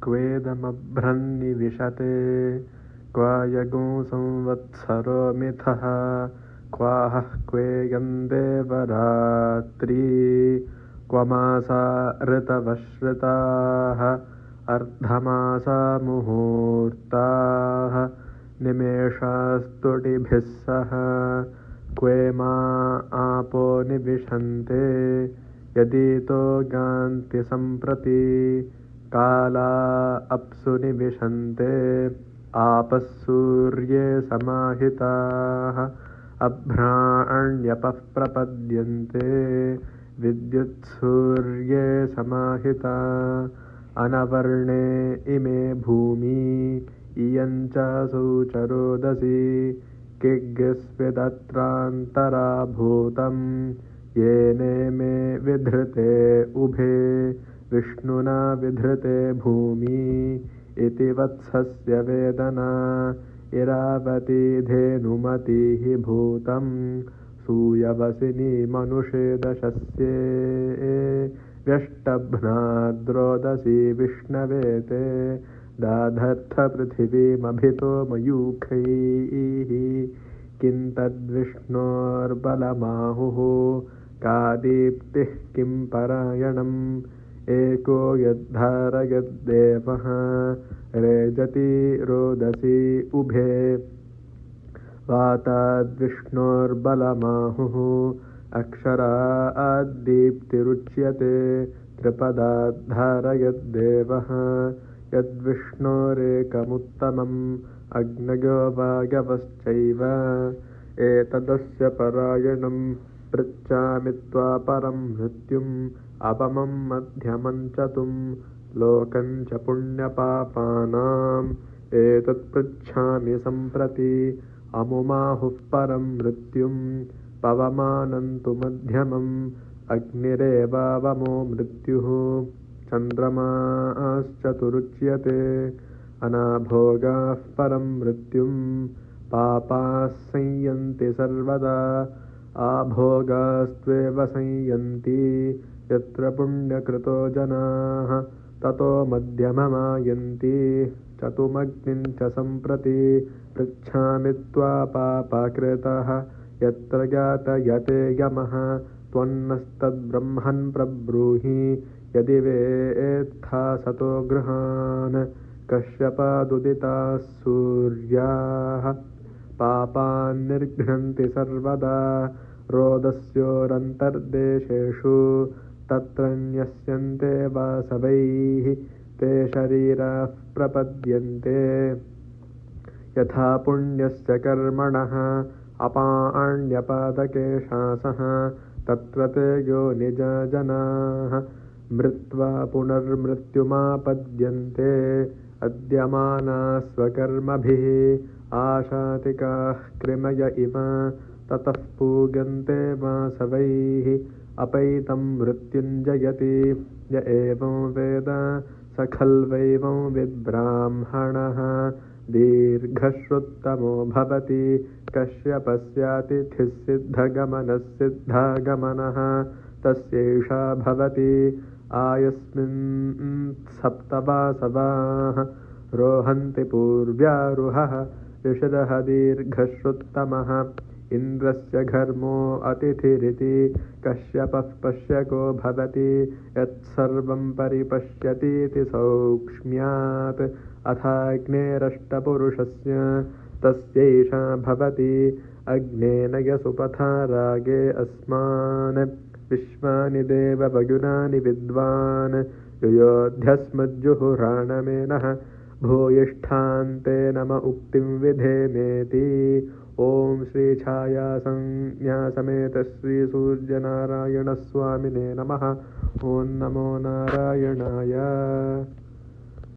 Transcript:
क्वेदमभ्रन्निविशते क्वायगुं संवत्सरो मिथः क्वाहः क्वेयं देवरात्री क्वमासा ऋतवश्रिताः अर्धमासा मुहूर्ताः निमेषास्तुटिभिः सह क्वेमा आपो निविशन्ते यदितो गान्ति सम्प्रति काला अप्सु निविशन्ते आपः सूर्ये समाहिताः अभ्राण्यपः प्रपद्यन्ते विद्युत्सूर्ये समाहिता अनवर्णे इमे भूमि इयं चासौ च रोदसी किग्स्विदत्रान्तरा भूतं येने मे विधृते उभे विष्णुना विधृते भूमि इति वत्सस्य वेदना इरावती धेनुमतिः भूतं सूयवसिनी मनुषे दशस्ये व्यष्टभ्नाद्रोदसी विष्णवेते दाधर्थपृथिवीमभितो मयूखैः किं तद्विष्णोर्बलमाहुः का दीप्तिः किं परायणम् एको यद्धारयद्देवः रेजति रोदसी उभे वाताद्विष्णोर्बलमाहुः अक्षराद्दीप्तिरुच्यते त्रिपदाद्धारयद्देवः यद्विष्णोरेकमुत्तमम् अग्नयो वायवश्चैव एतदस्य परायणं पृच्छामि त्वापरं मृत्युम् अपमं मध्यमं च तुं लोकं च पुण्यपापानाम् एतत्पृच्छामि सम्प्रति अमुमाहुः परं मृत्युं पवमानं तु मध्यमम् अग्निरेवावमो मृत्युः चन्द्रमाश्चतुरुच्यते अनाभोगाः परं मृत्युं पापाः संयन्ति सर्वदा आभोगास्त्वेव संयन्ति यत्र पुण्यकृतो जनाः ततो मध्यममायन्ति चतुमग्निं च सम्प्रति पृच्छामि त्वापापाकृतः यत्र यातयते यमः त्वन्नस्तद्ब्रह्मन् प्रब्रूहि यदि वेत्था सतो गृहान् कश्यपादुदिताः सूर्याः पापान् निर्घ्नन्ति सर्वदा रोदस्योरन्तर्देशेषु तत्र न्यस्यन्ते वासवैः ते शरीराः प्रपद्यन्ते यथा पुण्यस्य कर्मणः अपाण्यपादके शासः तत्र ते योनिजा जनाः मृत्वा पुनर्मृत्युमापद्यन्ते अद्यमानाः स्वकर्मभिः आशातिकाः कृमय इव ततः पूगन्ते वासवैः अपैतं मृत्युञ्जयति य एवं वेद स खल्वैवं विद्ब्राह्मणः दीर्घश्रुत्तमो भवति कश्यपस्यातिथिः सिद्धगमनः तस्यैषा भवति आयस्मिन् सप्तवासवाः रोहन्ति पूर्व्यारुहः ऋषदः दीर्घश्रुत्तमः इन्द्रस्य घर्मो अतिथिरिति कश्यपः पश्यको भवति यत्सर्वं परिपश्यतीति सौक्ष्म्यात् अथाग्नेरष्टपुरुषस्य तस्यैषा भवति अग्नेन यसुपथा रागे अस्मान् विश्वानि देववयुनानि विद्वान् युयोध्यस्मज्जुहुराणमेनः भूयिष्ठान्ते नम उक्तिं विधेमेति ॐ श्रीछायासंज्ञासमेत श्रीसूर्यनारायणस्वामिने नमः। ॐ नमो नारायणाय।